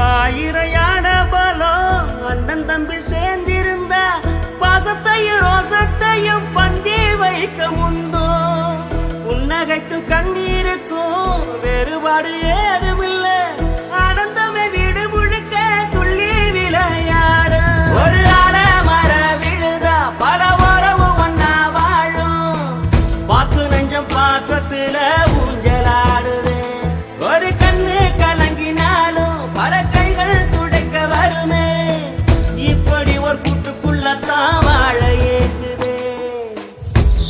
[SPEAKER 6] ஆயிரையான பலம் அண்ணன் தம்பி சேர்ந்திருந்தா பாசத்தையும் ரோசத்தையும் பந்தி வைக்க முந்தோ. புன்னகைக்கும் கண்ணீருக்கும் வேறுபாடு ஏதுமில்ல, ஆனந்தமே வீடு முழுக்க துள்ளி விளையாடு. ஒரு மர விழுதா பல உறவும் ஒன்னா வாழும், பாத்து நெஞ்சம் பாசத்துல ஊஞ்சலாடுது. ஒரு கண்ணு கலங்கினாலும் பல கைகள் துடைக்க வருமே, இப்படி ஒரு கூட்டுக்குள்ளத்தான் வாழ ஏங்குது.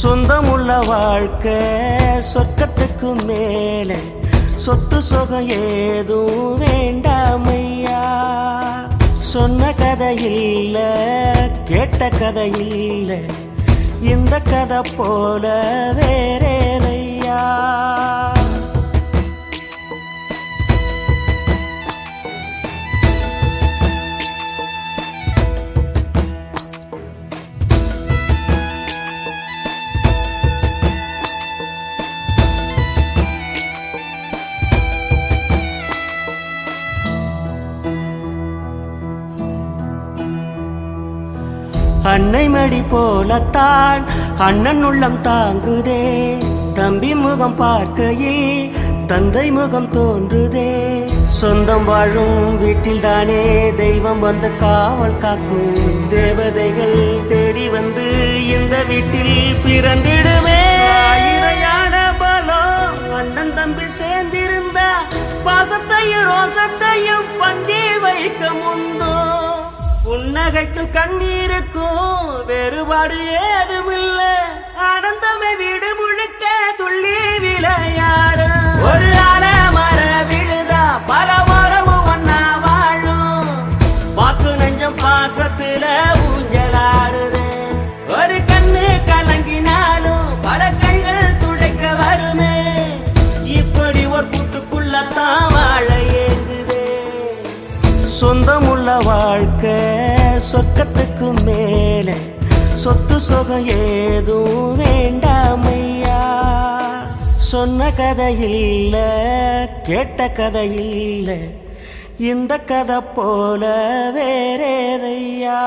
[SPEAKER 6] சொந்தமுள்ள வாழ்க்கை சொர்க்கத்துக்கு மேலே சொத்து சொகம் ஏதும் வேண்டாமையா. சொன்ன கதை இல்ல கேட்ட கதை இல்ல இந்த கதை போல வேறேதையா. அன்னை மடி போலத்தான் அண்ணன் உள்ளம் தாங்குதே, தம்பி முகம் பார்க்கையில் தந்தை முகம் தோன்றுதே. சொந்தம் வாழும் வீட்டில் தானே தெய்வம் வந்து காவல் காக்கும், தேவதைகள் தேடி வந்து இந்த வீட்டில் பிறந்திடுமே. ஆயிரையான பலம் அண்ணன் தம்பி சேர்ந்திருந்தா பாசத்தையும் ரோசத்தையும் பந்தி வைக்க முந்தோ புன்னகைக்கும் கண்ணீருக்கும் வேறுபாடு ஏதுமில்ல அடந்தமை வீடு முழுக்க துள்ளி விளையாடு ஒரு மர விழுதா பல மரமும் ஒன்னா வாழும் வாக்கு நெஞ்சம் பாசத்துல ஊஞ்சலாடுது ஒரு கண்ணு கலங்கினாலும் பல கைகள் துடைக்க வருமே இப்படி ஒரு கூட்டுக்குள்ளத்தான் வாழ ஏங்குதே சொந்தமுள்ள வாழ்க்கை சொர்க்கத்துக்கு மேல சொத்து சுகம் ஏதும் வேண்டாமையா சொன்ன கதை இல்ல கேட்ட கதை இல்ல இந்த கதை போல வேறேதையா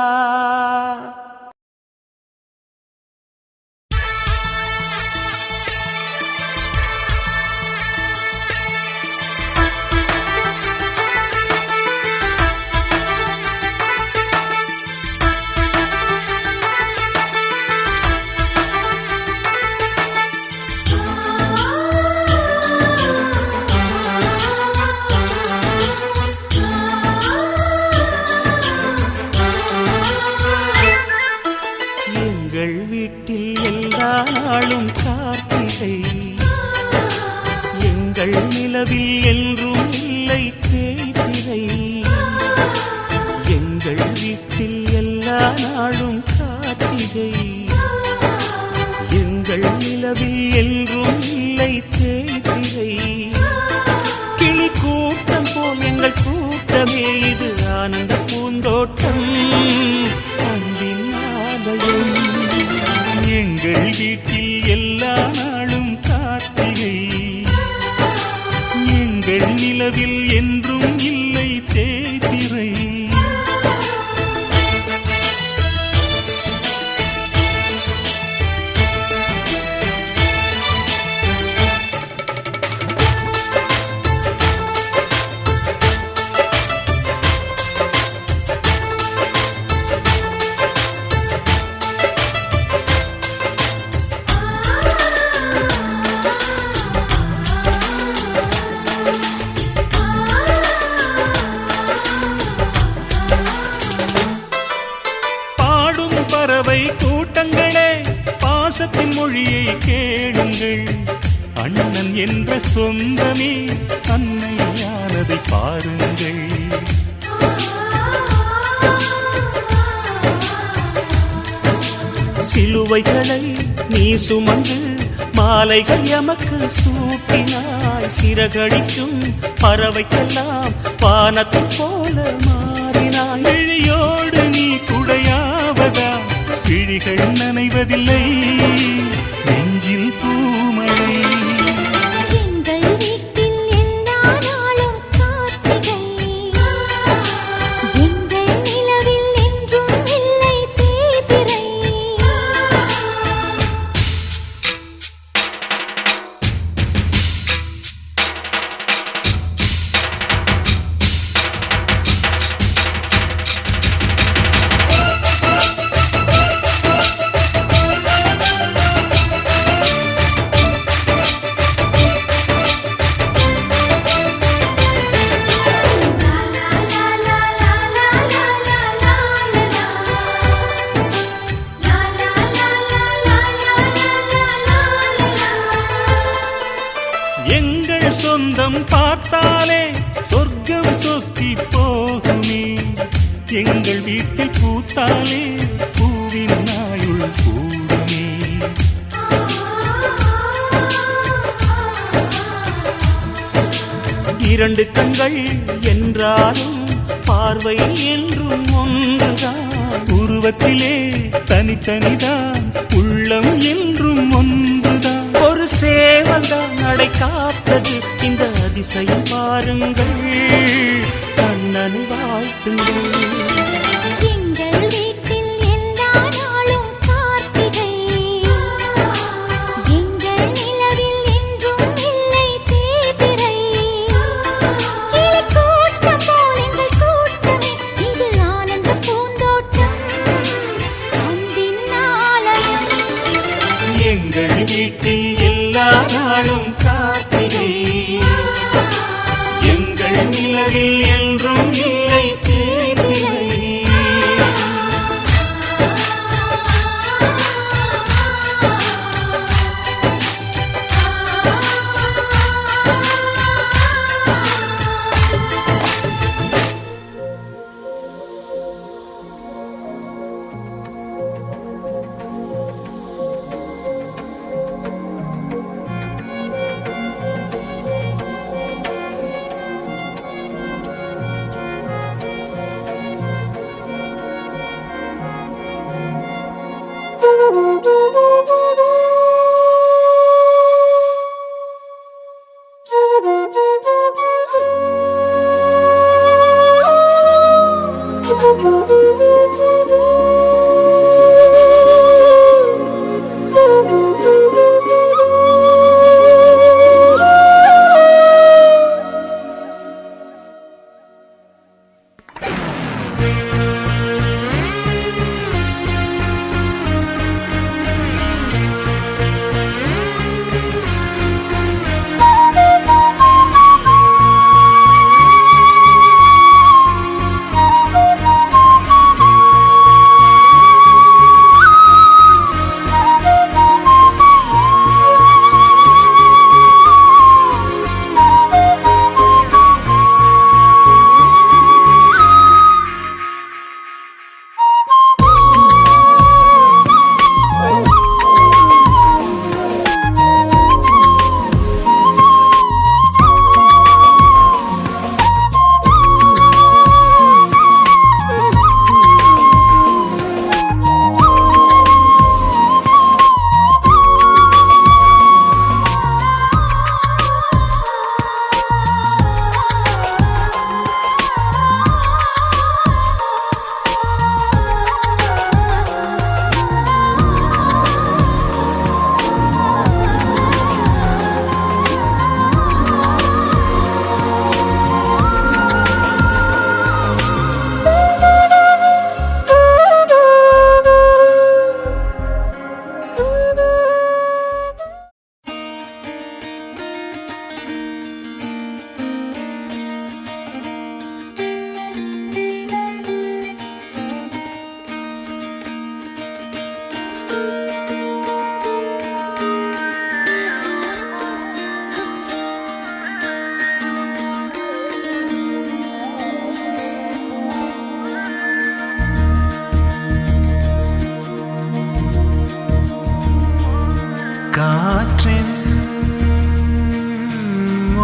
[SPEAKER 6] நிலவில் என்றும் இல்லை தேய்திரை எங்கள் வீட்டில் எல்லா நாளும் கார்த்திகை எங்கள் நிலவில் என்றும் இல்லை தேய்திரை கிளி கூட்டம் போல் எங்கள் கூட்டமே இது ஆனந்த பூந்தோட்டம் அன்பின் ஆலயம் எங்கள் வீட்டில் எல்லா நாளும் கார்த்திகை நிலவில் என்றும் இல்லை தேய்திரை கூட்டங்களே பாசத்தின் மொழியை கேளுங்கள் அண்ணன் என்ற சொந்தமே அன்னையானதை பாருங்கள் சிலுவைகளை நீ சுமந்து மாலைகள் எமக்கு சூட்டினாய் சிறகடிக்கும் பறவைக்கெல்லாம் வானத்தை போல மாறினாய் விழியோடு நீ குடையாவதா விழிகள் நனைவதில்லை நெஞ்சில் பூமழை
[SPEAKER 7] எங்கள் வீட்டில் எல்லா நாளும் கார்த்திகை எங்கள் நிலவில் என்றும் இல்லை தேய்பிறை
[SPEAKER 2] சொந்தம் பார்த்தாலே சொர்க்கம் சொத்தி போகுமே எங்கள் வீட்டில் பூத்தாலே பூவின் நாயுள் கூடுமே இரண்டு கண்கள் என்றாலும் பார்வை என்றும் ஒன்றுதான் உருவத்திலே தனித்தனிதான் உள்ளம் என்றும் ஒன்றுதான் ஒரு சேவல்தான் நடை காத்தது இந்த அதிசயம் பாருங்கள் கண்ணனை வாழ்த்துங்கள்
[SPEAKER 7] எங்கள் வீட்டில் எல்லா நாளும் கார்த்திகை எங்கள் நிலவில் என்றும் இல்லை தேய்பிறை கிளி கூட்டம் போல் எங்கள் கூட்டமே இது ஆனந்த பூந்தோட்டம் அன்பின் ஆலயம்
[SPEAKER 2] எங்கள் வீட்டில் எல்லா நாளும் கார்த்திகை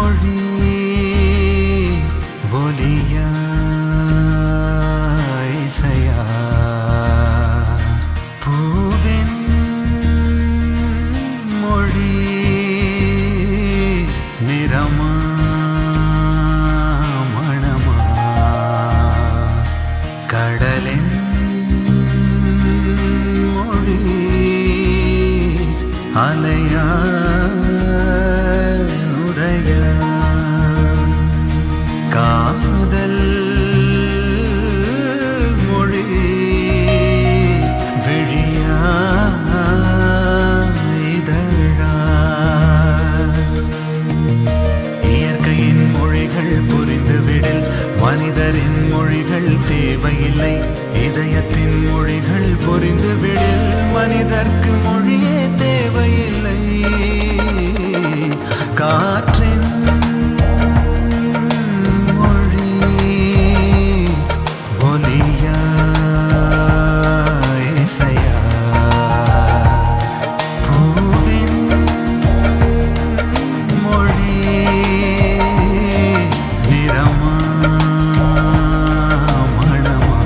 [SPEAKER 10] மொழி ஒலியா இசையா பூவின் மொழி நிறமா மணமா கடலின் மொழி அலையா நுரையா காதல் மொழி விழியா இதழா இயற்கையின் மொழிகள் புரிந்துவிடில் மனிதரின் மொழிகள் தேவையில்லை இதயத்தின் மொழிகள் புரிந்துவிடில் மனிதர்க்கு மொழியே தேவையில்லை காற்றின் மொழி ஒலியா இசையா பூவின் மொழி நிறமா மணமா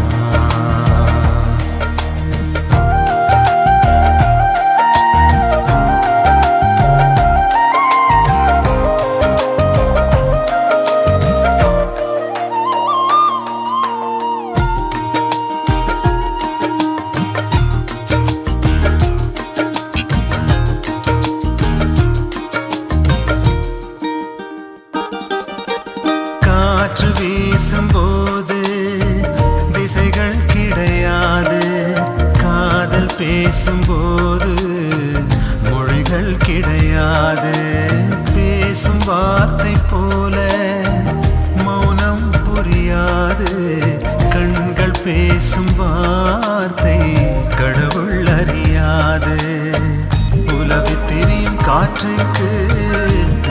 [SPEAKER 10] காற்று வீசும்போது திசைகள் கிடையாது காதல் பேசும்போது மொழிகள் கிடையாது பேசும் வார்த்தை போல மௌனம் புரியாது கண்கள் பேசும் வார்த்தை கடவுள் அறியாது உலவி திரியும் காற்றுக்கு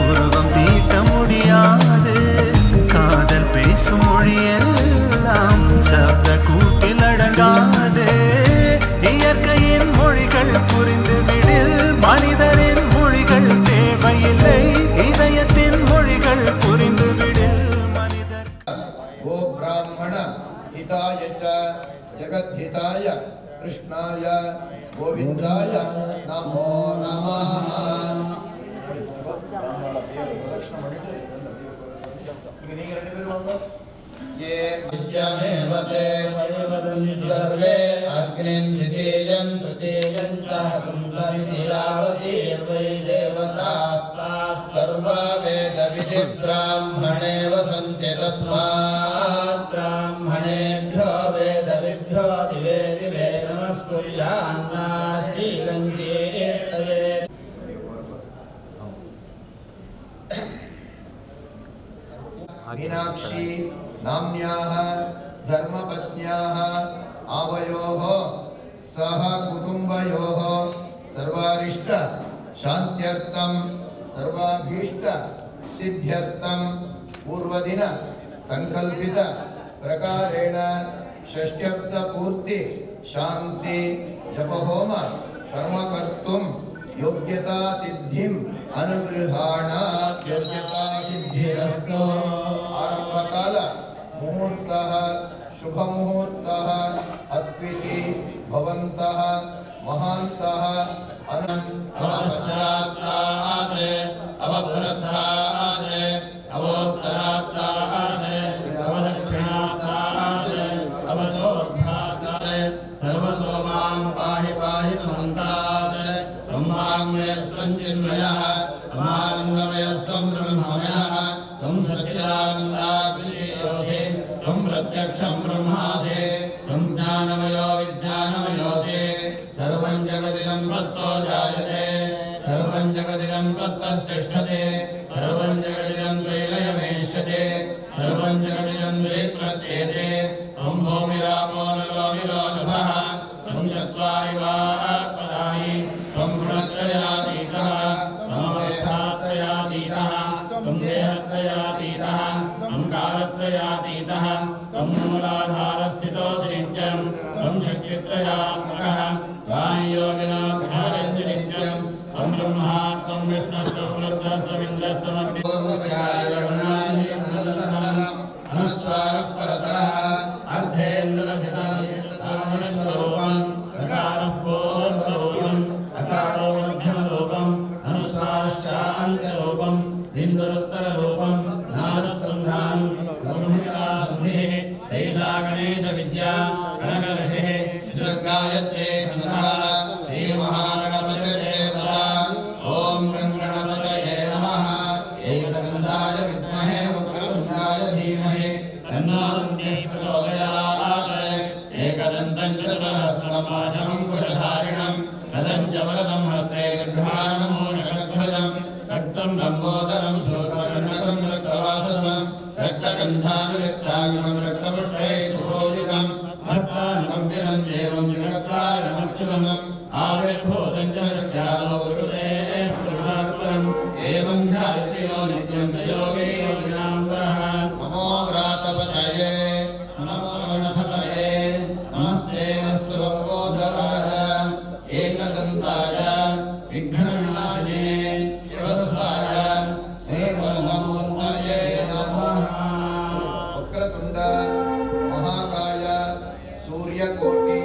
[SPEAKER 10] உருவம் தீட்ட முடியாது காதல் பேசும் மொழியெல்லாம் சப்த கூட்டில் அடங்காது இயற்கையின் மொழிகள் புரிந்துவிடில் மனிதரின் மொழிகள் தேவையில்லை இதயத்தின் மொழிகள் புரிந்துவிடில் மனிதர்
[SPEAKER 3] गो ब्राह्मण हिताय च जगद्धिताय कृष्णाय गोविंदाय नमो नमः ये विद्यामेव ते सर्वे अग्निन् द्वितीयं तृतीयं च हंसमिति यावतीर्वै देवतास्ताः सर्वा वेदविधि ब्राह्मणे वसन्ति तस्मात् ब्राह्मणेभ्यो वेदविभ्यो दिवे दिवे नमस्कुर्यान्नास्तीर्तये मीनाक्षी नाम्याः धर्मपत्न्याः आवयोः सह कुटुम्बयोः सर्वारिष्ट शान्त्यर्थं सर्वाभीष्ट सिद्ध्यर्थं पूर्वदिन संकल्पित प्रकारेण षष्ट्यब्द पूर्ति शांति जपहोम कर्म कर्तुं योग्यता सिद्धिं अनुगृहाणात् योग्यता सिद्धिरस्तु आरंभकाल मुहूर्तः शुभ मुहूर्तः अस्त्विति भवन्तः महान्तः अवश्यात्तात् अवभ्रस्तात् अवोत्तरात्तात् अवदक्षिणात्तात् अवचोर्धात्तात् सर्वतो मां पाहि पाहि स्वन्तात् ब्रह्माण्यस्त्वं चिन्मयः ब्रह्मानन्दमयस्त्वं ब्रह्ममयः त्वं सच्चिदानन्दाभिधेयोऽसि त्वं प्रत्यक्षं ब्रह्मासि त्वं ज्ञानमयो विज्ञानमयोऽसि सर्वं जगदिदं त्वत्तो जायते सर्वं जगदिदं त्वत्तस्तिष्ठते सर्वं जगदिदं त्वयिलयमेष्यते सर्वं जगदिदं त्वयि प्रत्येते त्वं भूमिरापो नलो निलो नभः त्वं चत्वारि वाक्पदानि त्वं गुणत्रयातीतः त्वं देहात्रयातीतः त्वं देहत्रयातीतः त्वं कालत्रयातीतः त्वं मूलाधारस्थितोऽसि नित्यं त्वं शक्तित्रयात्मकः त्वां योगिनो ध्यायन्ति नित्यं त्वं ब्रह्मा त्वं विष्णुस्त्वं रुद्रस्त्वमिन्द्रस्त्वमग्निश्चाय विद्महे वक्रतुण्डाय धीमहि तन्नो रुद्रः प्रचोदयात् एकदन्तं चतुर्हस्तं पाशमङ्कुशधारिणं रदं च वरदं हस्ते गृह्णानं मूषकध्वजं रक्तं लम्बोदरं शूर्पकर्णकं रक्तवाससं रक्तगन्धानुरक्ताङ्गं रक्तपुष्पैः सुभूषितं भक्तानुकम्पिनं देवं जगत्कारणमच्युतम् आविर्भूतं च रक्षादो गुरुते पुरुषात्परम् एवं ध्यायति यो नित्यं स योगी योगिनां पुरः नमो व्रातपतये नमो गणपतये नमस्ते अस्तु भगवोदरः एकदन्ताय विघ्नविनाशिने शिवस्वाय श्रीवरदमूर्तये नमः वक्रतुण्ड महाकाय सूर्यकोटि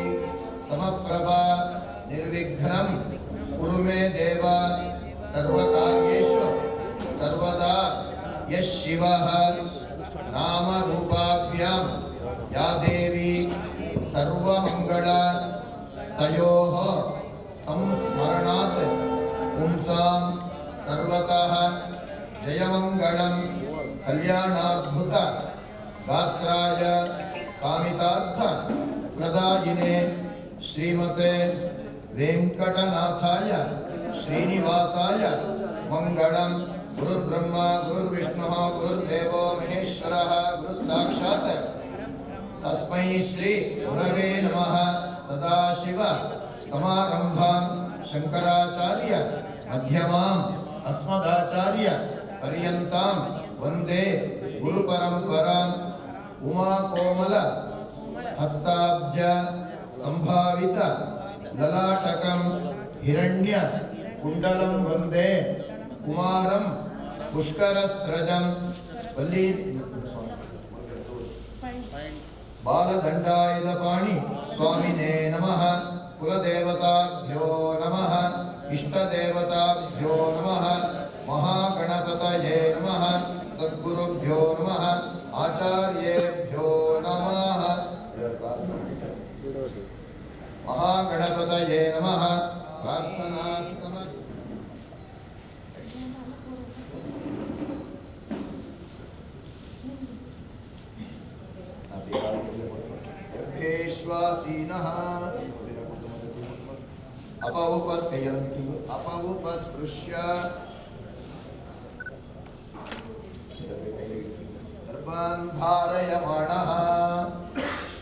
[SPEAKER 3] समप्रभा निर्विघ्नं कुरु मे देव सर्वकार्येषु सर्वदा यः शिवः नामरूपाभ्यां या देवी सर्वमङ्गल तयोः संस्मरणात् पुंसां सर्वतः जयमङ्गलं कल्याणाद्भुत गात्राय कामितार्थ प्रदायिने श्रीमते वेंकटनाथाय श्रीनिवासाय मंगलम गुरुर्ब्रह्मा गुरुर्विष्णुः गुरुर्देवो महेश्वरः गुरुसाक्षात् तस्मै श्री गुरवे नमः। सदाशिव समारंभां शंकराचार्य मध्यमाम् अस्मदाचार्य पर्यन्तां वन्दे गुरुपरम्पराम्। उमा कोमल हस्ताब्ज संभावित ललाटकं हिरण्य कुंडलं वन्दे कुमारं पुष्करस्रजं वल्ली बालदण्डायुधपाणि स्वामिने नमः। कुलदेवताभ्यो नमः इष्टदेवताभ्यो नमः महागणपतये नमः सद्गुरुभ्यो नमः आचार्येभ्यो नमः महागणपतये नमः। प्रार्थना समर्पयामि। श्वासीनः अपौपस्पृश्य गर्भान् धारयमाणः